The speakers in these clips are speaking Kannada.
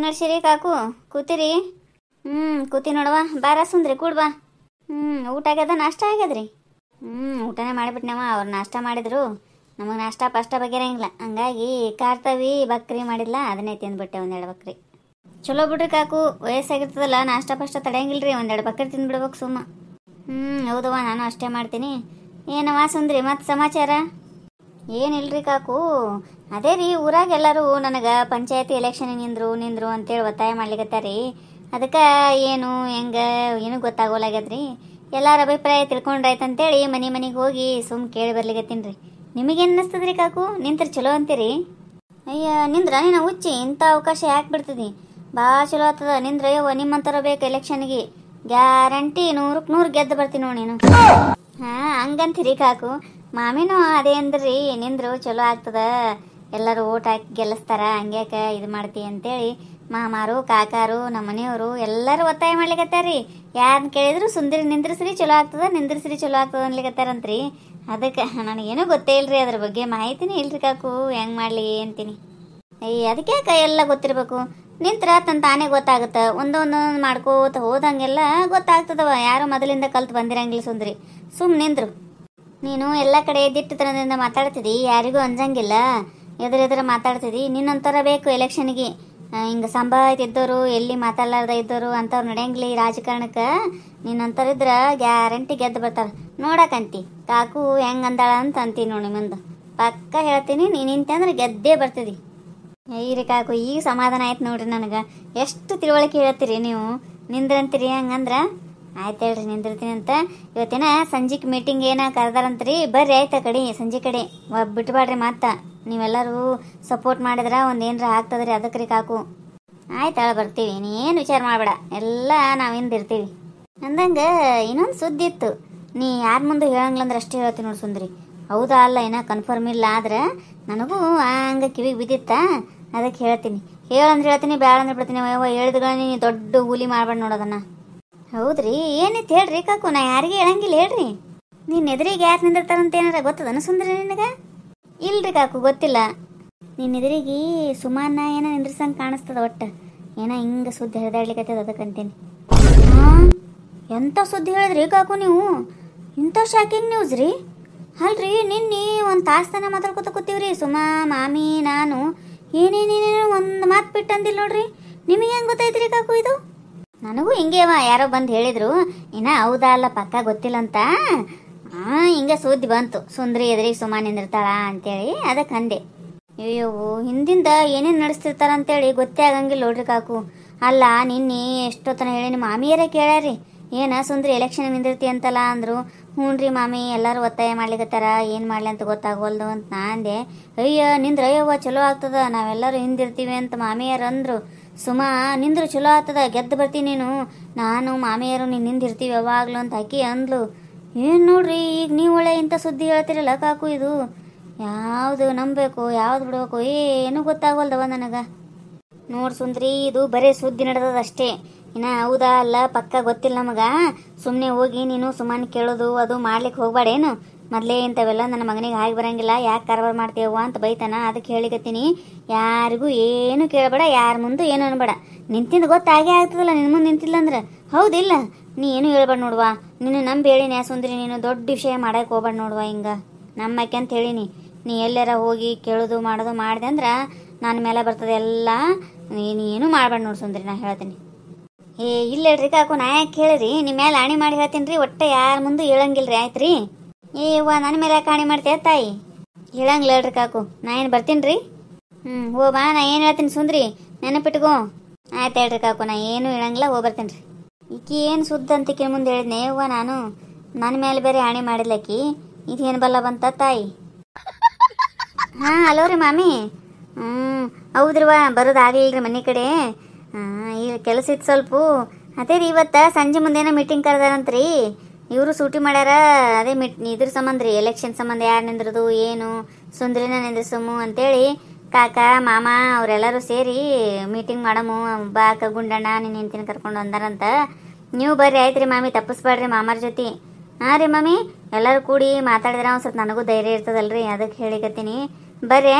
ಹೆಂಗ್ ನಡ್ಸಿರಿ ಕಾಕು? ಕೂತಿರಿ? ಕೂತಿ ನೋಡವ. ಬಾರ ಸುಂದ್ರಿ ಕೂಡ್ ಬಾ. ಊಟ ಆಗ್ಯದ? ನಾಷ್ಟ ಆಗ್ಯದ್ರಿ? ಊಟನೇ ಮಾಡಿಬಿಟ್ನವ. ಅವ್ರು ನಾಷ್ಟ ಮಾಡಿದ್ರು. ನಮಗೆ ನಾಷ್ಟ ಪಷ್ಟ ಬಗೆರಂಗಿಲ್ಲ. ಹಂಗಾಗಿ ಕಾರ್ತಾವಿ ಬಕ್ರಿ ಮಾಡಿದ್ಲ, ಅದನ್ನೇ ತಿಂದ್ಬಿಟ್ಟೆ ಒಂದೆರಡು ಬಕ್ರಿ. ಚಲೋ ಬಿಡ್ರಿ ಕಾಕು, ವಯಸ್ಸಾಗಿರ್ತದಲ್ಲ, ನಾಷ್ಟ ಪಷ್ಟ ತಡೆಯಂಗಿಲ್ರಿ. ಒಂದೆರಡು ಬಕ್ರಿ ತಿಂದ್ಬಿಡ್ಬೇಕು ಸುಮ್ಮ. ಹೌದವ, ನಾನು ಅಷ್ಟೇ ಮಾಡ್ತೀನಿ. ಏನವ ಸುಂದ್ರಿ, ಮತ್ತೆ ಸಮಾಚಾರ? ಏನಿಲ್ರಿ ಕಾಕು, ಅದೇ ರೀ ಊರಾಗ ಎಲ್ಲರೂ ನನಗೆ ಪಂಚಾಯತಿ ಎಲೆಕ್ಷನ್ ನಿಂದ್ರು ಅಂತೇಳಿ ಒತ್ತಾಯ ಮಾಡ್ಲಿಕತ್ತಾರಿ. ಅದಕ್ಕೆ ಏನು ಹೆಂಗೆ ಏನೂ ಗೊತ್ತಾಗೋಲಾಗ್ಯದ್ರಿ. ಎಲ್ಲರ ಅಭಿಪ್ರಾಯ ತಿಳ್ಕೊಂಡ್ರಾಯ್ತಂತೇಳಿ ಮನೆಗೆ ಹೋಗಿ ಸುಮ್ಮ ಕೇಳಿ ಬರ್ಲಿಕತ್ತೀನಿ ರೀ. ನಿಮಗೇನು ಅನ್ನಿಸ್ತದ್ರಿ ಕಾಕು? ನಿಂತ್ರೆ ಚಲೋ ಅಂತೀರಿ? ಅಯ್ಯ ನಿಂದ್ರ ನೀನು ಹುಚ್ಚಿ, ಇಂಥ ಅವಕಾಶ ಯಾಕೆ ಬಿಡ್ತದಿ? ಭಾಳ ಚಲೋ ಆಗ್ತದ ನಿಂದ್ರ. ಯವ್ವ ನಿಮ್ಮಂತರ ಬೇಕು ಎಲೆಕ್ಷನ್ಗೆ, ಗ್ಯಾರಂಟಿ 100ಕ್ಕೆ 100 ಗೆದ್ದು ಬರ್ತೀನಿ ನೋಡಿ ನೀನು. ಹಂಗಂತೀರಿ ಕಾಕು? ಮಾಮಿನೂ ಅದೇ ಅಂದ್ರಿ, ನಿಂದ್ರು ಚಲೋ ಆಗ್ತದ, ಎಲ್ಲರೂ ಓಟ್ ಹಾಕಿ ಗೆಲ್ಲಿಸ್ತಾರ, ಹಂಗ್ಯಾಕ ಇದು ಮಾಡ್ತಿ ಅಂತೇಳಿ ಮಾಮಾರು ಕಾಕಾರು ನಮ್ಮ ಮನೆಯವರು ಎಲ್ಲರೂ ಒತ್ತಾಯ ಮಾಡ್ಲಿಕತ್ತಾರ್ರಿ. ಯಾರನ್ನ ಕೇಳಿದ್ರು ಸುಂದರಿ ನಿಂದ್ರಿಸ್ರಿ ಚಲೋ ಆಗ್ತದ, ನಿಂದ್ರಿಸ್ರಿ ಚಲೋ ಆಗ್ತದ ಅನ್ಲಿಕತ್ತಾರಂತ್ರಿ. ಅದಕ್ಕೆ ನನಗೇನೂ ಗೊತ್ತೇ ಇಲ್ರಿ, ಅದ್ರ ಬಗ್ಗೆ ಮಾಹಿತಿನೇ ಇಲ್ರಿ ಕಾಕು. ಹೆಂಗೆ ಮಾಡಲಿ ಅಂತೀನಿ. ಅದಕ್ಕೆ ಎಲ್ಲ ಗೊತ್ತಿರ್ಬೇಕು. ನಿಂತ್ರ ತಾನೇ ಗೊತ್ತಾಗುತ್ತೆ. ಒಂದೊಂದೊಂದು ಮಾಡ್ಕೋತ ಹೋದಂಗೆಲ್ಲ ಗೊತ್ತಾಗ್ತದವ. ಯಾರು ಮೊದಲಿಂದ ಕಲ್ತು ಬಂದಿರಂಗಿಲ್ಲ ಸುಂದ್ರಿ. ಸುಮ್ ನಿಂದ್ರು. ನೀನು ಎಲ್ಲ ಕಡೆ ದಿಟ್ಟತನದಿಂದ ಮಾತಾಡ್ತಿದ್ದಿ, ಯಾರಿಗೂ ಅಂಜಂಗಿಲ್ಲ, ಎದುರೆದುರು ಮಾತಾಡ್ತಿದ್ದಿ. ನಿನ್ನೊಂಥರ ಬೇಕು ಎಲೆಕ್ಷನ್ಗೆ. ಹಿಂಗೆ ಸಂಭಾವಿತ ಇದ್ದವರು, ಎಲ್ಲಿ ಮಾತಾಡಲಾರ್ದ ಇದ್ದವರು ಅಂಥವ್ರು ನಡೆಯಂಗಿಲ್ಲ ಈ ರಾಜಕಾರಣಕ್ಕೆ. ನಿನ್ನಂಥವ್ರು ಇದ್ರೆ ಗ್ಯಾರಂಟಿ ಗೆದ್ದು ಬರ್ತಾರೆ. ನೋಡಕಂತಿ ಕಾಕು ಹೆಂಗೆ ಅಂದಾಳ ಅಂತ ಅಂತೀನಿ ನೋಡಿ. ಮುಂದೆ ಪಕ್ಕ ಹೇಳ್ತೀನಿ, ನೀನು ನಿಂತಂದ್ರೆ ಗೆದ್ದೇ ಬರ್ತಿದಿ. ಐರಿ ಕಾಕು, ಈಗ ಸಮಾಧಾನ ಆಯ್ತು ನೋಡ್ರಿ ನನಗೆ. ಎಷ್ಟು ತಿಳುವಳಿಕೆ ಹೇಳ್ತೀರಿ ನೀವು. ನಿಂದ್ರಂತೀರಿ ಹಂಗಂದ್ರೆ ಆಯ್ತು ಹೇಳ್ರಿ, ನಿಂದಿರ್ತೀನಿ ಅಂತ. ಇವತ್ತಿನ ಸಂಜೆಗೆ ಮೀಟಿಂಗ್ ಏನೋ ಕರೆದಾರಂತ್ರಿ, ಬರ್ರಿ ಆಯ್ತಾ ಕಡೆ ಸಂಜೆ ಕಡೆ. ಬಿಟ್ಬಾಡ್ರಿ ಮಾತ. ನೀವೆಲ್ಲರೂ ಸಪೋರ್ಟ್ ಮಾಡಿದ್ರೆ ಒಂದು ಏನರ ಆಗ್ತದ್ರಿ. ಅದಕ್ಕೆ ರೀ ಕಾಕು. ಆಯ್ತಾಳ ಬರ್ತೀವಿ, ನೀನು ವಿಚಾರ ಮಾಡಬೇಡ, ಎಲ್ಲ ನಾವು ಹಿಂದಿರ್ತೀವಿ. ಅಂದಂಗೆ ಇನ್ನೊಂದು ಸುದ್ದಿ ಇತ್ತು, ನೀ ಯಾರ ಮುಂದೆ ಹೇಳಂಗಿಲ್ಲ ಅಷ್ಟೇ ಹೇಳ್ತೀನಿ ನೋಡಿ ಸುಂದ್ರಿ. ಹೌದಾ ಅಲ್ಲ ಏನೋ ಕನ್ಫರ್ಮ್ ಇಲ್ಲ, ಆದ್ರೆ ನನಗೂ ಹಂಗೆ ಕಿವಿಗೆ ಬಿದ್ದಿತ್ತ, ಅದಕ್ಕೆ ಹೇಳ್ತೀನಿ. ಹೇಳಂದ್ರೆ ಹೇಳ್ತೀನಿ, ಬೇಡ ಅಂದ್ರೆ ಬಿಡ್ತೀನಿ. ಹೇಳಿದ್ಗಳ ನೀನು ದೊಡ್ಡ ಹುಲಿ ಮಾಡ್ಬೇಡ ನೋಡೋದನ್ನ. ಹೌದ್ರಿ, ಏನಿತ್ತು ಹೇಳ್ರಿ ಕಾಕು? ನಾ ಯಾರಿಗೆ ಹೇಳಂಗಿಲ್ಲ ಹೇಳ್ರಿ. ನೀನು ಎದುರಿಗೆ ಯಾರು ನಿಂದಿರ್ತಾರಂತ ಏನಾರ ಗೊತ್ತದನ ಸುಂದ್ರಿ ನಿನಗೆ? ಇಲ್ರಿ ಕಾಕು, ಗೊತ್ತಿಲ್ಲ. ನಿನ್ನ ಎದುರಿಗೆ ಸುಮಾನ ಏನೋ ನಿಂದ್ರಸಂಗೆ ಕಾಣಿಸ್ತದ. ಒಟ್ಟು ಏನೋ ಹಿಂಗೆ ಸುದ್ದಿ ಹರಿದಾಡ್ಲಿಕ್ಕತ್ತದ, ಅದಕ್ಕಂತೀನಿ. ಎಂಥ ಸುದ್ದಿ ಹೇಳಿದ್ರಿ ಕಾಕು ನೀವು? ಇಂಥ ಶಾಕಿಂಗ್ ನ್ಯೂಸ್ ರೀ. ಅಲ್ರಿ ನಿನ್ನೆ ಒಂದು ತಾಸ್ತನ ಮಾತಾಡ್ಕೊತ ಕೂತೀವ್ರಿ ಸುಮಾ, ಮಾಮಿ, ನಾನು. ಏನೇನೇನೇನೋ ಒಂದು ಮಾತು ಬಿಟ್ಟು ಅಂದಿಲ್ಲ ನೋಡ್ರಿ. ನಿಮಗೆ ಹೆಂಗೆ ಗೊತ್ತೈತ್ರಿ ಕಾಕು ಇದು? ನನಗೂ ಹಿಂಗೇವ ಯಾರೋ ಬಂದು ಹೇಳಿದ್ರು, ಇನ್ನ ಹೌದಾ ಅಲ್ಲ ಪಕ್ಕ ಗೊತ್ತಿಲ್ಲ ಅಂತ. ಹಿಂಗೆ ಸುದ್ದಿ ಬಂತು, ಸುಂದ್ರಿ ಎದುರಿಗೆ ಸುಮಾ ನಿಂದಿರ್ತಾಳ ಅಂತೇಳಿ. ಅದಕ್ಕೆ ಅಂದೆ. ಅಯ್ಯೋ, ಹಿಂದಿಂದ ಏನೇನು ನಡೆಸ್ತಿರ್ತಾರ ಅಂತೇಳಿ ಗೊತ್ತೇ ಆಗಂಗಿಲ್ಲ ನೋಡ್ರಿ ಕಾಕು. ಅಲ್ಲ ನಿನ್ನೆ ಎಷ್ಟೊತ್ತನ ಹೇಳಿ ನಿಮ್ಮ ಮಾಮಿಯರೇ ಕೇಳ್ಯಾರಿ, ಏನ ಸುಂದ್ರಿ ಎಲೆಕ್ಷನ್ ನಿಂದಿರ್ತಿ ಅಂತಲ್ಲ ಅಂದರು. ಹ್ಞೂ ರೀ ಮಾಮಿ, ಎಲ್ಲರೂ ಒತ್ತಾಯ ಮಾಡ್ಲಿಕತ್ತಾರ, ಏನು ಮಾಡಲಿ ಅಂತ ಗೊತ್ತಾಗೋಲ್ದು ಅಂತ ನಾ ಅಂದೆ. ಅಯ್ಯ ನಿಂದ್ರ ಅಯ್ಯವ್ವ ಚಲೋ ಆಗ್ತದ, ನಾವೆಲ್ಲರೂ ಹಿಂದಿರ್ತೀವಿ ಅಂತ ಮಾಮಿಯರು ಅಂದರು. ಸುಮಾ ನಿಂದ್ರು ಚಲೋ ಆಗ್ತದ, ಗೆದ್ದು ಬರ್ತೀನಿ ನೀನು, ನಾನು ಮಾಮಿಯರು ನೀನು ನಿಂದಿರ್ತೀವಿ ಯಾವಾಗಲೂ ಅಂತ ಹಾಕಿ ಅಂದ್ಲು. ಏನು ನೋಡ್ರಿ, ಈಗ ನೀವು ಒಳ್ಳೆ ಇಂಥ ಸುದ್ದಿ ಹೇಳ್ತಿರಲ್ಲ ಕಾಕು. ಇದು ಯಾವುದು ನಂಬಬೇಕು ಯಾವ್ದು ಬಿಡಬೇಕು ಏನೂ ಗೊತ್ತಾಗೋಲ್ದವ ನನಗೆ. ನೋಡಿ ಸುಂದ್ರಿ, ಇದು ಬರೀ ಸುದ್ದಿ ನಡೆದದಷ್ಟೇ. ಇನ್ನು ಹೌದಾ ಅಲ್ಲ ಪಕ್ಕ ಗೊತ್ತಿಲ್ಲ ನಮಗೆ. ಸುಮ್ಮನೆ ಹೋಗಿ ನೀನು ಸುಮ್ಮನೆ ಕೇಳೋದು ಅದು ಮಾಡ್ಲಿಕ್ಕೆ ಹೋಗ್ಬೇಡೇನು. ಮೊದಲೇ ಇಂಥವೆಲ್ಲ ನನ್ನ ಮಗನಿಗೆ ಹಾಗೆ ಬರಂಗಿಲ್ಲ, ಯಾಕೆ ಕಾರವಾರ ಮಾಡ್ತೇವ ಅಂತ ಬೈತಾನ. ಅದಕ್ಕೆ ಹೇಳಿಕತ್ತೀನಿ, ಯಾರಿಗೂ ಏನು ಕೇಳಬೇಡ, ಯಾರ ಮುಂದೆ ಏನು ಅನ್ಬೇಡ. ನಿಂತಿದ್ದು ಗೊತ್ತಾಗೇ ಆಗ್ತದಲ್ಲ, ನಿನ್ನ ಮುಂದೆ ನಿಂತಿಲ್ಲ ಅಂದ್ರೆ. ಹೌದಿಲ್ಲ? ನೀ ಏನು ಹೇಳ್ಬೇಡ ನೋಡುವ. ನೀನು ನಂಬಿ ಹೇಳಿನಿ ಸುಂದ್ರಿ, ನೀನು ದೊಡ್ಡ ವಿಷಯ ಮಾಡಕ್ಕೆ ಹೋಗ್ಬೇಡ ನೋಡುವ. ಹಿಂಗೆ ನಮ್ಮಕ್ಕೆ ಅಂತ ಹೇಳಿನಿ. ನೀ ಎಲ್ಲಾರ ಹೋಗಿ ಕೇಳೋದು ಮಾಡೋದು ಮಾಡಿದೆ ಅಂದ್ರೆ ನನ್ನ ಮೇಲೆ ಬರ್ತದೆ ಎಲ್ಲ. ನೀನು ಮಾಡ್ಬೇಡ ನೋಡು ಸುಂದ್ರಿ, ನಾ ಹೇಳ್ತೀನಿ. ಇಲ್ಲ ಹೇಳ್ರಿ ಕಾಕು, ನಾ ಯಾಕೆ ಹೇಳಿರಿ? ನಿಮ್ಮ ಮೇಲೆ ಆಣಿ ಮಾಡಿ ಹೇಳ್ತೀನಿ ರೀ. ಒಟ್ಟೆ ಯಾರ ಮುಂದೆ ಹೇಳಂಗಿಲ್ರಿ, ಆಯ್ತು ರೀ? ಅವ್ವ ನನ್ನ ಮೇಲೆ ಯಾಕೆ ಆಣಿ ಮಾಡ್ತೇವೆ ತಾಯಿ? ಹೇಳಂಗಿಲ್ಲ ಹೇಳ್ರಿ ಕಾಕು, ನಾ ಏನು ಬರ್ತೀನಿ ರೀ. ಓ ಬಾ, ನಾ ಏನು ಹೇಳ್ತೀನಿ ಸುಂದ್ರಿ, ನೆನಪಿಟ್ಕೋ. ಆಯ್ತು ಹೇಳ್ರಿ ಕಾಕು, ನಾ ಏನು ಹೇಳಂಗಿಲ್ಲ, ಹೋಗಿ ಬರ್ತೀನಿ ರೀ. ಈಕಿ ಏನು ಸುದ್ದ ಅಂತ ಮುಂದೆ ಹೇಳಿದ್ನೆ ಅವ್ವ ನಾನು. ನನ್ನ ಮೇಲೆ ಬೇರೆ ಆಣಿ ಮಾಡಿದ್ಲಕ್ಕಿ, ಇದೇನು ಬಲ್ಲ ಬಂತ ತಾಯಿ? ಹಲೋ ರೀ ಮಾಮಿ. ಹೌದ್ರಿವ, ಬರೋದಾಗಲಿಲ್ಲ ಮನೆ ಕಡೆ. ಈಗ ಕೆಲಸ ಇತ್ತು ಸ್ವಲ್ಪ. ಅದೇ ರೀ ಇವತ್ತು ಸಂಜೆ ಮುಂದೇನೋ ಮೀಟಿಂಗ್ ಕರೆದಾರಂತ್ರಿ. ಇವರು ಸೂಟಿ ಮಾಡ್ಯಾರ. ಅದೇ ಇದ್ರ ಸಂಬಂಧ ರೀ, ಎಲೆಕ್ಷನ್ ಸಂಬಂಧ ಯಾರು ನಿಂದ್ರದು ಏನು, ಸುಂದ್ರಿನ ನಿಂದ್ರಸಮು ಅಂತೇಳಿ ಕಾಕ ಮಾಮ ಅವರೆಲ್ಲರೂ ಸೇರಿ ಮೀಟಿಂಗ್ ಮಾಡಮು. ಬಾಕ ಗುಂಡಣ್ಣ ನಿನ್ನ ಹೆಂಡ್ತಿನ ಕರ್ಕೊಂಡು ಅಂದಾರಂತ. ನೀವು ಬರ್ರಿ ಆಯ್ತು ರೀ ಮಾಮಿ, ತಪ್ಪಿಸ್ಬೇಡ್ರಿ ಮಾಮಾರ ಜೊತೆ. ರೀ ಮಾಮಿ, ಎಲ್ಲರೂ ಕೂಡಿ ಮಾತಾಡಿದ್ರೆ ಒಂದು ಸ್ವಲ್ಪ ನನಗೂ ಧೈರ್ಯ ಇರ್ತದಲ್ರಿ, ಅದಕ್ಕೆ ಹೇಳಿಕತ್ತೀನಿ. ಬರ್ರಿ.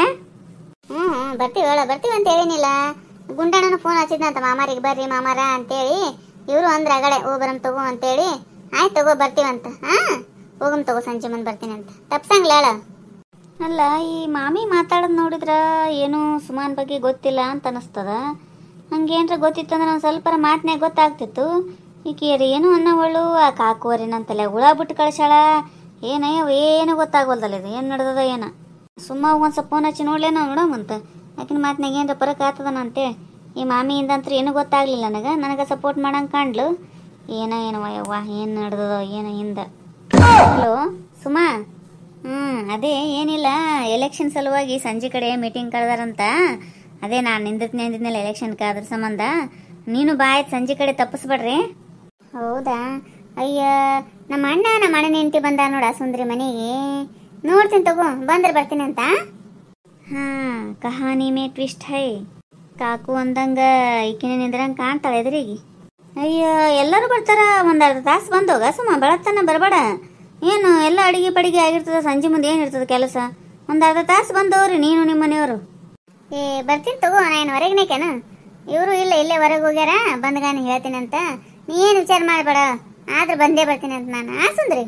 ಬರ್ತೀವಿ ಹೇಳ, ಬರ್ತೀವಿ ಅಂತ ಹೇಳಿನಿಲ್ಲ. ಗುಂಡಣ್ಣನ ಫೋನ್ ಹಚ್ಚಿದ್ನಂತ ಮಾಮಾರಿಗೆ ಬರ್ರಿ ಮಾಮಾರ ಅಂತೇಳಿ. ಇವರು ಅಂದ್ರೆ ಅಗಡೆ ಬರಮ್ ತಗೋ ಅಂತೇಳಿ. ಆಯ್ತು ತಗೋ ಬರ್ತೀವಂತ. ಹೋಗಮ್ ತಗೋ ಸಂಜೆ ಮುಂದೆ ಬರ್ತೀನಿ ಅಂತ ತಪ್ಸಂಗ್ಲ ಹೇಳ. ಅಲ್ಲ ಈ ಮಾಮಿ ಮಾತಾಡೋದು ನೋಡಿದ್ರ ಏನು ಸುಮಾನ್ ಬಗ್ಗೆ ಗೊತ್ತಿಲ್ಲ ಅಂತ ಅನಿಸ್ತದ. ಹಂಗೇನ್ರ ಗೊತ್ತಿತ್ತು ಅಂದ್ರೆ ಒಂದು ಸ್ವಲ್ಪ ಮಾತನ್ಯಾಗ ಗೊತ್ತಾಗ್ತಿತ್ತು. ಈಕೇರಿ ಏನು ಅನ್ನವಳು ಆ ಕಾಕುವರಿನಂತಲ್ಲ ಹುಳ ಬಿಟ್ಟು ಕಳ್ಸಾಳ. ಏನಯ್ಯವ ಏನು ಗೊತ್ತಾಗೋಲ್ದಲ್ಲ ಇದು ಏನು ನಡೆದದ ಏನ. ಸುಮ್ಮ ಒಂದು ಸ್ವಲ್ಪ ಫೋನ್ ಹಚ್ಚಿ ನೋಡ್ಲೇ ನಾವು ನೋಡಮಂತ ಯಾಕಿನ ಮಾತನಾಗ ಏನರ ಪರಕ್ ಆಗ್ತದನ ಅಂತೇಳಿ. ಈ ಮಾಮಿಯಿಂದ ಅಂತೂ ಏನೂ ಗೊತ್ತಾಗ್ಲಿಲ್ಲ ನನಗೆ ಸಪೋರ್ಟ್ ಮಾಡಂಗೆ ಕಾಣ್ಲು. ಏನವ ಯವ್ವ ಏನು ನಡೆದದ ಏನು ಹಿಂದೆ. ಹಲೋ ಸುಮಾ. ಅದೇ ಏನಿಲ್ಲ, ಎಲೆಕ್ಷನ್ ಸಲುವಾಗಿ ಸಂಜೆ ಕಡೆ ಮೀಟಿಂಗ್ ಕರೆದಾರಂತ. ಅದೇ ನಾನು ನಿಂದಿದ್ನಲ್ಲ ಎಲೆಕ್ಷನ್ಗೆ, ಅದ್ರ ಸಂಬಂಧ ನೀನು ಬಾಯ್ತು ಸಂಜೆ ಕಡೆ ತಪ್ಪಿಸ್ಬೇಡ್ರಿ. ಹೌದಾ? ಅಯ್ಯ ನಮ್ಮ ಅಣ್ಣನ ಹೆಂಡತಿ ಬಂದ ನೋಡ ಸುಂದ್ರಿ ಮನೆಗೆ. ನೋಡ್ತೀನಿ ತಗೋ, ಬಂದ್ರೆ ಬರ್ತೀನಿ ಅಂತ. ಕಹಾನಿ ಮೇ ಟ್ವಿಸ್ಟ್ ಹೈ. ಕಾಕು ಅಂದಂಗ ಈಕಿನ ನಿಂದ್ರಂಗೆ ಕಾಣ್ತಾಳೆ ಎದುರಿಗೆ. ಅಯ್ಯ ಎಲ್ಲರೂ ಬರ್ತಾರ, ಒಂದು ಅರ್ಧ ತಾಸು ಬಂದೋಗ ಸುಮ್ಮ ಬೆಳತನ ಬರಬೇಡ. ಏನು ಎಲ್ಲ ಅಡಿಗೆ ಪಡಿಗೆ ಆಗಿರ್ತದ, ಸಂಜೆ ಮುಂದೆ ಏನಿರ್ತದ ಕೆಲಸ. ಒಂದು ಅರ್ಧ ತಾಸು ಬಂದವ್ರಿ ನೀನು ನಿಮ್ಮ ಮನೆಯವರು. ಬರ್ತೀನಿ ತಗೋ, ನಾನು ಹೊರಗಿನೇಕೇನ. ಇವರು ಇಲ್ಲೇ ಹೊರಗೆ ಹೋಗ್ಯಾರ, ಬಂದ್ಗಾನ ಹೇಳ್ತೀನಿ ಅಂತ. ನೀ ಏನು ವಿಚಾರ ಮಾಡಬೇಡ, ಆದ್ರೆ ಬಂದೇ ಬರ್ತೀನಿ ಅಂತ ನಾನು. ಸುಂದ್ರಿ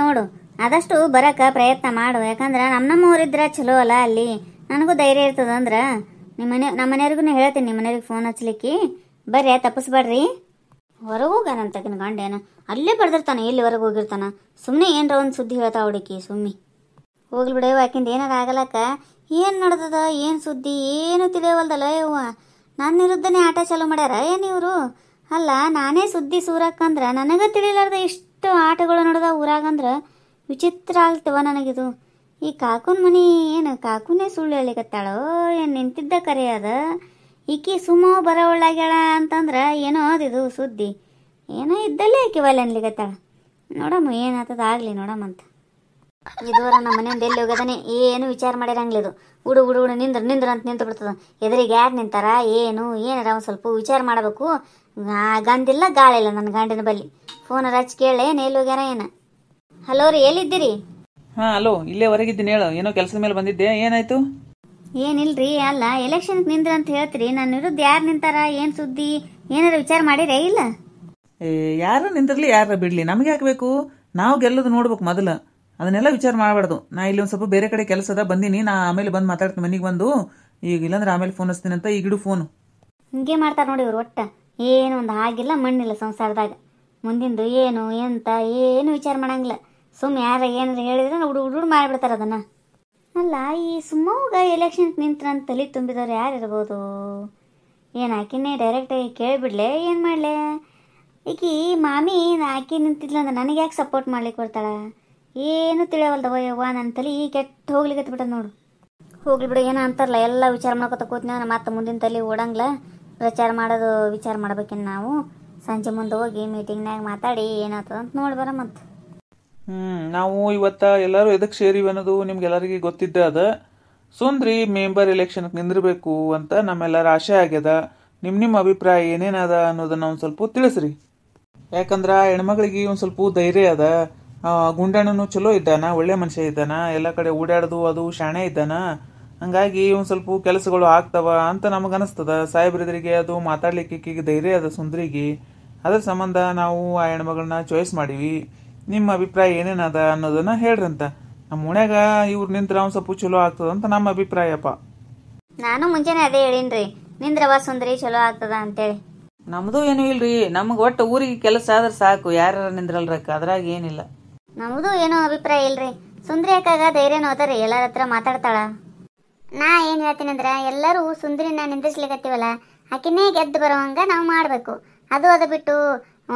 ನೋಡು ಆದಷ್ಟು ಬರಕ ಪ್ರಯತ್ನ ಮಾಡು. ಯಾಕಂದ್ರೆ ನಮ್ಮೂರಿದ್ರ ಚಲೋ ಅಲ್ಲ, ಅಲ್ಲಿ ನನಗೂ ಧೈರ್ಯ ಇರ್ತದ. ಅಂದ್ರೆ ನಮ್ಮ ಮನೆಯವ್ರಿಗೂ ಹೇಳ್ತೀನಿ, ನಿಮ್ಮ ಮನೆಯವ್ರಿಗೆ ಫೋನ್ ಹಚ್ಲಿಕ್ಕೆ ಬರ್ರಿ, ತಪ್ಪಿಸ್ಬೇಡ್ರಿ. ಹೊರಗೆ ಹೋಗ್ಯಾನಂತಕಿನ ಗಂಡೇನ ಅಲ್ಲೇ ಬರ್ದಿರ್ತಾನೆ, ಎಲ್ಲಿ ಹೊರಗೆ ಹೋಗಿರ್ತಾನ. ಸುಮ್ಮನೆ ಏನರ ಒಂದು ಸುದ್ದಿ ಹೇಳ್ತಾ ಹುಡುಕಿ ಸುಮ್ಮನೆ ಹೋಗ್ಲಿ ಬಿಡೇವ. ಆಕಿಂದ ಏನಾರ ಆಗಲಕ್ಕ ಏನು ನಡೆದದ ಏನು ಸುದ್ದಿ ಏನು ತಿಳಿಯವಲ್ದಲ್ಲ ಯವ್ವ. ನನ್ನ ವಿರುದ್ಧನೇ ಆಟ ಚಾಲೂ ಮಾಡ್ಯಾರ ಏನು ಇವರು. ಅಲ್ಲ ನಾನೇ ಸುದ್ದಿ ಸೂರಕ್ಕಂದ್ರೆ ನನಗೆ ತಿಳಿಲಾರ್ದ ಇಷ್ಟು ಆಟಗಳು ನಡೆದ ಊರಾಗಂದ್ರೆ ವಿಚಿತ್ರ ಆಗ್ತವ ನನಗಿದು. ಈ ಕಾಕುನ ಮನಿ ಏನು ಕಾಕುನೇ ಸುಳ್ಳು ಹೇಳಿಕತ್ತಾಳೋ ಏನು ನಿಂತಿದ್ದ ಕರೆ ಅದ. ಈಕಿ ಸುಮ್ಮ ಬರೋಳ್ಳಾಗ್ಯಾಳ ಅಂತಂದ್ರೆ ಏನೋ ಅದಿದು ಸುದ್ದಿ. ಏನೋ ಇದ್ದಲ್ಲೇ ಆಕಿ ಒಲೆ ಅನ್ಲಿಕತ್ತಾಳ. ನೋಡಮ್ಮ ಏನಾಗ್ತದ ಆಗಲಿ ನೋಡಮ್ಮಂತ. ಇದುವರ ನಮ್ಮ ಮನೆಯಿಂದ ಎಲ್ಲಿ ಹೋಗದಾನೆ ಏನು ವಿಚಾರ ಮಾಡಿರಂಗ್ಲಿದು. ಹುಡು ನಿಂದ್ರ ಅಂತ ನಿಂತು ಬಿಡ್ತದ. ಎದುರಿಗೆ ಯಾರು ನಿಂತಾರ ಏನಾರ ಒಂದು ಸ್ವಲ್ಪ ವಿಚಾರ ಮಾಡಬೇಕು. ಗಂದಿಲ್ಲ ಗಾಳಿಲ್ಲ ನನ್ನ ಗಂಡಿನ ಬಲ್ಲಿ. ಫೋನ್ ಹಚ್ಚಿ ಕೇಳೆ ಎಲ್ಲಿ ಹೋಗ್ಯಾರ ಏನ. ಹಲೋ ರೀ, ಎಲ್ಲಿದ್ದೀರಿ? ಹಲೋ, ಇಲ್ಲೇ ಹೊರಗಿದ್ದೀನಿ ಹೇಳು. ಏನೋ ಕೆಲಸದ ಮೇಲೆ ಬಂದಿದ್ದೆ, ಏನಾಯ್ತು? ಏನಿಲ್ರಿ, ಅಲ್ಲ ಎಲೆಕ್ಷನ್ಗೆ ನಿಂದ್ರ ಅಂತ ಹೇಳ್ತೀರಿ, ನನ್ನ ವಿರುದ್ಧ ಯಾರು ನಿಂತಾರ ಏನು ಸುದ್ದಿ ಏನಾರ ವಿಚಾರ ಮಾಡಿರೇ ಇಲ್ಲ? ಯಾರು ನಿಂತಿರ್ಲಿ ಯಾರ ಬಿಡ್ಲಿ, ನಮ್ಗೆ ಹಾಕಬೇಕು. ನಾವು ಗೆಲ್ಲೋದು ನೋಡ್ಬೇಕು ಮೊದಲು, ಅದನ್ನೆಲ್ಲ ವಿಚಾರ ಮಾಡಬಾರ್ದು. ನಾ ಇಲ್ಲಿ ಒಂದು ಸ್ವಲ್ಪ ಬೇರೆ ಕಡೆ ಕೆಲಸ ಅದ, ಬಂದೀನಿ. ನಾ ಆಮೇಲೆ ಬಂದು ಮಾತಾಡ್ತೀನಿ ಮನೆಗೆ ಬಂದು. ಈಗ ಇಲ್ಲಾಂದ್ರೆ ಆಮೇಲೆ ಫೋನ್ ಹಚ್ತೀನಿ ಅಂತ ಈಗಿಡು ಫೋನು. ಹಿಂಗೆ ಮಾಡ್ತಾರೆ ನೋಡಿ ಇವ್ರು. ಒಟ್ಟು ಏನು ಒಂದು ಆಗಿಲ್ಲ ಮಣ್ಣಿಲ್ಲ ಸಂಸಾರದಾಗ. ಮುಂದಿಂದು ಏನು ಎಂತ ಏನು ವಿಚಾರ ಮಾಡಂಗಿಲ್ಲ. ಸುಮ್ಮನೆ ಯಾರ ಏನಾರ ಹೇಳಿದ್ರೆ ಹುಡುಗರು ಮಾಡಿಬಿಡ್ತಾರೆ ಅದನ್ನು. ಅಲ್ಲ ಈ ಸುಮ್ಮವಾಗ ಎಲೆಕ್ಷನ್ಗೆ ನಿಂತ್ರಂತ ತಲೆ ತುಂಬಿದವ್ರು ಯಾರು ಇರ್ಬೋದು? ಏನು ಆಕಿನೇ ಡೈರೆಕ್ಟಾಗಿ ಕೇಳಿಬಿಡ್ಲೆ ಏನು ಮಾಡಲೆ? ಈಕಿ ಮಾಮಿ ಆಕಿ ನಿಂತಿದ್ಲ ಅಂದ್ರೆ ನನಗೆ ಯಾಕೆ ಸಪೋರ್ಟ್ ಮಾಡ್ಲಿಕ್ಕೆ ಬರ್ತಾಳ? ಏನು ತಿಳಿಯವಲ್ದವ ಯವ್ವ, ನನ್ನ ತಲೆ ಕೆಟ್ಟು ಹೋಗ್ಲಿಕ್ಕೆ ಬಿಟ್ಟದ ನೋಡು. ಹೋಗ್ಲಿ ಬಿಡು, ಏನೋ ಅಂತಾರಲ್ಲ ಎಲ್ಲ ವಿಚಾರ ಮಾಡ್ಕೊತ ಕೂತ್ನ ಮತ್ತೆ ಮುಂದಿನ ತಲೆ ಓಡಂಗಿಲ್ಲ. ಪ್ರಚಾರ ಮಾಡೋದು ವಿಚಾರ ಮಾಡ್ಬೇಕೇನು ನಾವು. ಸಂಜೆ ಮುಂದೆ ಹೋಗಿ ಮೀಟಿಂಗ್ನಾಗ ಮಾತಾಡಿ ಏನಾಗ್ತದ ಅಂತ ನೋಡಿ ಬರ ಮತ್ತೆ. ನಾವು ಇವತ್ತ ಎಲ್ಲರೂ ಎದಕ್ಕೆ ಸೇರಿವಿ ಅನ್ನೋದು ನಿಮ್ಗೆಲ್ಲರಿಗೆ ಗೊತ್ತಿದ್ದ ಅದ. ಸುಂದ್ರಿ ಮೆಂಬರ್ ಎಲೆಕ್ಷನ್ಗೆ ನಿಂದಿರಬೇಕು ಅಂತ ನಮ್ಮೆಲ್ಲರ ಆಶೆ ಆಗ್ಯದ. ನಿಮ್ಮ ಅಭಿಪ್ರಾಯ ಏನೇನದ ಅನ್ನೋದನ್ನ ಒಂದು ಸ್ವಲ್ಪ ತಿಳಿಸ್ರಿ. ಯಾಕಂದ್ರೆ ಹೆಣ್ಮಗಳಿಗೆ ಒಂದು ಸ್ವಲ್ಪ ಧೈರ್ಯ ಅದ. ಗುಂಡಣ್ಣನು ಚಲೋ ಇದ್ದಾನ, ಒಳ್ಳೆ ಮನುಷ್ಯ ಇದ್ದಾನ, ಎಲ್ಲ ಕಡೆ ಓಡಾಡೋದು ಅದು ಶಾಣೆ ಇದ್ದಾನ. ಹಂಗಾಗಿ ಒಂದು ಸ್ವಲ್ಪ ಕೆಲಸಗಳು ಆಗ್ತಾವ ಅಂತ ನಮಗನಿಸ್ತದ. ಸಾಹೇಬ್ರದ್ರಿಗೆ ಅದು ಮಾತಾಡ್ಲಿಕ್ಕೆ ಧೈರ್ಯ ಅದ ಸುಂದ್ರಿಗೆ. ಅದ್ರ ಸಂಬಂಧ ನಾವು ಆ ಹೆಣ್ಮಗಳನ್ನ ಚಾಯ್ಸ್ ಮಾಡೀವಿ. ನಿಮ್ಮ ಅಭಿಪ್ರಾಯ ಏನೇನದ ಅನ್ನೋದನ್ನ ಹೇಳ್ರಂತ. ನಮ್ಮ ಓಣ್ಯಾಗ ಇವ್ರು ನಿಂತ್ರ ಒಂದು ಸ್ವಲ್ಪ ಚಲೋ ಆಗ್ತದ ಅಂತ ನಮ್ಮ ಅಭಿಪ್ರಾಯಪ್ಪ. ನಾನು ಮುಂಚೆನೆ ಅದೇ ಹೇಳಿನ್ರಿ, ನಿಂದ್ರವ ಸುಂದರಿ ಚಲೋ ಆಗ್ತದ ಅಂತೇಳಿ. ನಮ್ದು ಏನು ಇಲ್ರಿ, ನಮ್ಗೆ ಒಟ್ಟು ಊರಿಗೆ ಕೆಲಸ ಆದ್ರೆ ಸಾಕು, ಯಾರ ನಿಂದ್ರಲ್ರಕ್ಕ, ಅದ್ರಾಗ ಏನಿಲ್ಲ. ನಮ್ದು ಏನೋ ಅಭಿಪ್ರಾಯ ಇಲ್ರಿ. ಸುಂದರಿ ಅಕ್ಕಾಗ ಧೈರ್ಯನೂ ಅದಾರಿ, ಎಲ್ಲರ ಹತ್ರ ಮಾತಾಡ್ತಾಳ. ನಾ ಏನ್ ಹೇಳ್ತೀನಿ ಅಂದ್ರ, ಎಲ್ಲರೂ ಸುಂದರಿನ ನಿಂದಿಸ್ಲಿಕತ್ತೀವಲ್ಲ, ಆಕಿನೇ ಗೆದ್ದು ಬರೋವಂಗ ನಾವು ಮಾಡ್ಬೇಕು. ಅದು ಬಿಟ್ಟು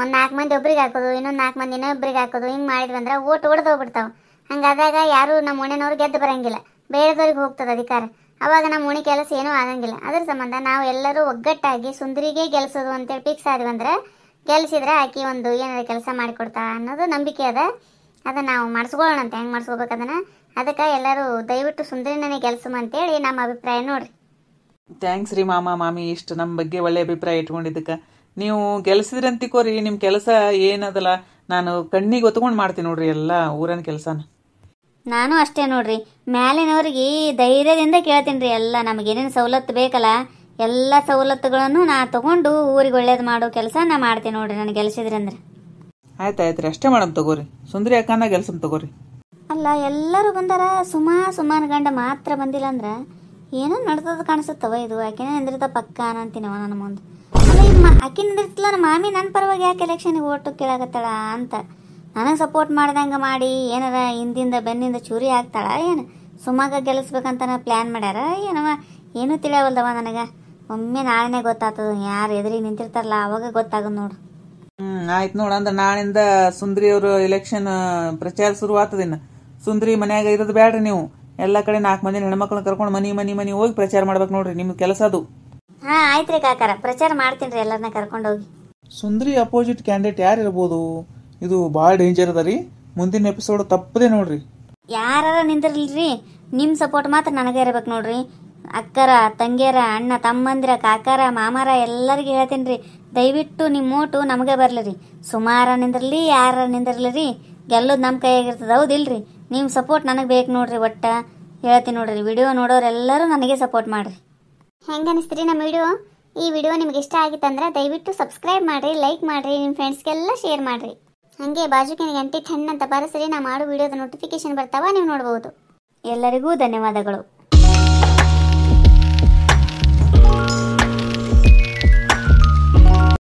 ಒಂದ್ 4 ಮಂದಿ ಒಬ್ರಿಗೆ ಹಾಕೋದು, ಇನ್ನೊಂದ್ 4 ಮಂದಿ ಇನ್ನೊಬ್ರಿಗೆ ಹಾಕೋದು, ಹಿಂಗ್ ಮಾಡಿದ್ವಂದ್ರ ಓಟ್ ಹೊಡೆದೋಗ್ಬಿಡ್ತಾವ. ಹಂಗಾದಾಗ ಯಾರು ನಮ್ಮ ಓಣಿನವ್ರು ಗೆದ್ದು ಬರಂಗಿಲ್ಲ, ಬೇರೆದವ್ರಿಗೆ ಹೋಗ್ತದ ಅಧಿಕಾರ. ಅವಾಗ ನಮ್ಮ ಓಣಿ ಕೆಲಸ ಏನೂ ಆಗಂಗಿಲ್ಲ. ಅದ್ರ ಸಂಬಂಧ ನಾವು ಎಲ್ಲರೂ ಒಗ್ಗಟ್ಟಾಗಿ ಸುಂದರಿಗೆ ಗೆಲ್ಸೋದು ಅಂತೇಳಿ ಫಿಕ್ಸ್ ಆದ್ವಂದ್ರೆ, ಗೆಲ್ಸಿದ್ರೆ ಆಕಿ ಒಂದು ಏನಾರ ಕೆಲಸ ಮಾಡಿಕೊಡ್ತಾ ಅನ್ನೋದು ನಂಬಿಕೆ ಅದ. ಅದನ್ನ ನಾವು ಮಾಡಿಸ್ಕೊಳ್ಳೋಣ ಅಂತ. ಹೆಂಗೆ ಮಾಡಿಸ್ಕೋಬೇಕು ಅದನ್ನ, ಅದಕ್ಕೆ ಎಲ್ಲರೂ ದಯವಿಟ್ಟು ಸುಂದರಿನೇ ಗೆಲ್ಸಮ್ ಅಂತೇಳಿ ನಮ್ಮ ಅಭಿಪ್ರಾಯ ನೋಡ್ರಿ. ಥ್ಯಾಂಕ್ಸ್ ರೀ ಮಾಮಿ, ಇಷ್ಟು ನಮ್ಮ ಬಗ್ಗೆ ಒಳ್ಳೆ ಅಭಿಪ್ರಾಯ ಇಟ್ಕೊಂಡಿದ್ದಕ್ಕೆ. ನೀವು ಗೆಲ್ಸಿದ್ರಿ ಅಂತಿಕೋರಿ, ನಿಮ್ಮ ಕೆಲಸ ಏನದಲ್ಲ ನಾನು ಕಣ್ಣಿಗೆ ಒತ್ಕೊಂಡು ಮಾಡ್ತೀನಿ ನೋಡ್ರಿ ಎಲ್ಲ ಊರನ ಕೆಲಸನ. ನಾನು ಅಷ್ಟೇ ನೋಡ್ರಿ, ಮ್ಯಾಲಿನವ್ರಿಗೆ ಧೈರ್ಯದಿಂದ ಕೇಳ್ತೀನಿ ರೀ. ಎಲ್ಲ ನಮಗೇನೇನು ಸವಲತ್ತು ಬೇಕಲ್ಲ ಎಲ್ಲ ಸವಲತ್ತುಗಳನ್ನು ನಾ ತಗೊಂಡು ಊರಿಗೆ ಒಳ್ಳೇದು ಮಾಡೋ ಕೆಲಸ ನಾ ಮಾಡ್ತೀನಿ ನೋಡ್ರಿ, ನನಗೆ ಗೆಲ್ಸಿದ್ರಿ ಅಂದ್ರೆ. ಆಯ್ತು ರೀ, ಅಷ್ಟೇ ಮಾಡಮ್ ತಗೋರಿ. ಸುಂದ್ರಿ ಅಕ್ಕನ ಗೆಲ್ಸಮ್ ತಗೋರಿ. ಅಲ್ಲ, ಎಲ್ಲರೂ ಬಂದಾರ, ಸುಮಾನ್ ಗಂಡ ಮಾತ್ರ ಬಂದಿಲ್ಲ ಅಂದ್ರೆ ಏನೋ ನಡ್ದದ ಕಾಣಿಸುತ್ತವ ಇದು. ಆಕಿನ ನಿಂದಿರ್ತ ಪಕ್ಕ ಅಂತೀನವ ನನ್ನ ಮುಂದೆ. ಅಲ್ಲ, ಆಕಿ ನಿಂದಿರ್ತಲ್ಲ, ನಮ್ಮ ಮಾಮಿ ನನ್ನ ಪರವಾಗಿ ಯಾಕೆ ಎಲೆಕ್ಷನ್ಗೆ ಓಟು ಕೇಳಾಕತ್ತಾಳ ಅಂತ ನನಗೆ ಸಪೋರ್ಟ್ ಮಾಡ್ದಂಗೆ ಮಾಡಿ ಏನಾರ ಹಿಂದಿಂದ ಬೆನ್ನಿಂದ ಚೂರಿ ಹಾಕ್ತಾಳ ಏನು? ಸುಮಾಗ ಗೆಲ್ಲಿಸ್ಬೇಕಂತ ಪ್ಲ್ಯಾನ್ ಮಾಡ್ಯಾರ ಏನವ? ಏನೂ ತಿಳಿಯವಲ್ದವ ನನಗೆ. ಒಮ್ಮೆ ನಾಳೆನೇ ಗೊತ್ತಾಗ್ತದ, ಯಾರು ಎದುರಿಗೆ ನಿಂತಿರ್ತಾರಲ್ಲ ಅವಾಗ ಗೊತ್ತಾಗದ್ ನೋಡು. ಆಯ್ತು ನೋಡ. ಅಂದ್ರೆ ನಾಳಿಂದ ಸುಂದ್ರಿ ಅವರು ಎಲೆಕ್ಷನ್ ಪ್ರಚಾರ ಶುರು ಆಗ್ತದಿನ್ನ. ಸುಂದ್ರಿ ಮನ್ಯಾಗ ಇರೋದು ಬ್ಯಾಡ್ರಿ ನೀವು. ಎಲ್ಲ ಕಡೆ 4 ಮಂದಿ ಹೆಣ್ಮಕ್ಳನ್ನ ಕರ್ಕೊಂಡು ಮನಿ ಹೋಗಿ ಪ್ರಚಾರ ಮಾಡ್ಬೇಕು ನೋಡ್ರಿ, ನಿಮ್ಗೆ ಕೆಲಸ ಅದು. ಹಾ ಆಯ್ತ್ರಿ ಕಾಕಾರ, ಪ್ರಚಾರ ಮಾಡ್ತೀನಿ ರೀ ಎಲ್ಲರನ್ನ ಕರ್ಕೊಂಡೋಗಿ. ಸುಂದ್ರಿ ಅಪೋಸಿಟ್ ಕ್ಯಾಂಡಿಡೇಟ್ ಯಾರು ಇರ್ಬೋದು? ಇದು ಭಾಳ ಡೇಂಜರ್ ಅದ ರೀ. ಮುಂದಿನ ಎಪಿಸೋಡ್ ತಪ್ಪದೆ ನೋಡ್ರಿ. ಯಾರ ನಿಂದಿರ್ಲಿಲ್ರಿ, ನಿಮ್ಮ ಸಪೋರ್ಟ್ ಮಾತ್ರ ನನಗೆ ಇರ್ಬೇಕು ನೋಡ್ರಿ. ಅಕ್ಕರ, ತಂಗಿಯರ, ಅಣ್ಣ ತಮ್ಮಂದಿರ, ಕಾಕಾರ, ಮಾಮಾರ ಎಲ್ಲರಿಗೆ ಹೇಳ್ತೀನಿ ರೀ, ದಯವಿಟ್ಟು ನಿಮ್ಮ ಓಟು ನಮಗೆ ಬರಲಿ ರೀ. ಸುಮಾರ ನಿಂದಿರ್ಲಿ, ಯಾರ ನಿಂದಿರ್ಲಿ ರೀ, ಗೆಲ್ಲೋದು ನಮ್ಮ ಕೈಯಾಗಿರ್ತದೆ, ಹೌದಿಲ್ರಿ? ನಿಮ್ಮ ಸಪೋರ್ಟ್ ನನಗೆ ಬೇಕು ನೋಡ್ರಿ. ಒಟ್ಟ ಹೇಳ್ತೀನಿ ನೋಡ್ರಿ, ವಿಡಿಯೋ ನೋಡೋರೆಲ್ಲರೂ ನನಗೆ ಸಪೋರ್ಟ್ ಮಾಡಿರಿ. ಹೆಂಗೆ ಅನಿಸ್ತೀರಿ ನಮ್ಮ ವಿಡಿಯೋ? ಈ ವಿಡಿಯೋ ನಿಮ್ಗೆ ಇಷ್ಟ ಆಗಿತ್ತಂದ್ರೆ ದಯವಿಟ್ಟು ಸಬ್ಸ್ಕ್ರೈಬ್ ಮಾಡಿರಿ, ಲೈಕ್ ಮಾಡಿರಿ, ನಿಮ್ಮ ಫ್ರೆಂಡ್ಸ್ಗೆಲ್ಲ ಶೇರ್ ಮಾಡಿರಿ. ಹಾಗೆ ಬಾಜುಕಿನ ಗಂಟೆ ಠಣ್ ಅಂತ ಬಾರಿಸ್ರಿ, ನಾ ಮಾಡೋ ವಿಡಿಯೋದ ನೋಟಿಫಿಕೇಶನ್ ಬರ್ತಾವ, ನೀವು ನೋಡ್ಬೋದು. ಎಲ್ಲರಿಗೂ ಧನ್ಯವಾದಗಳು.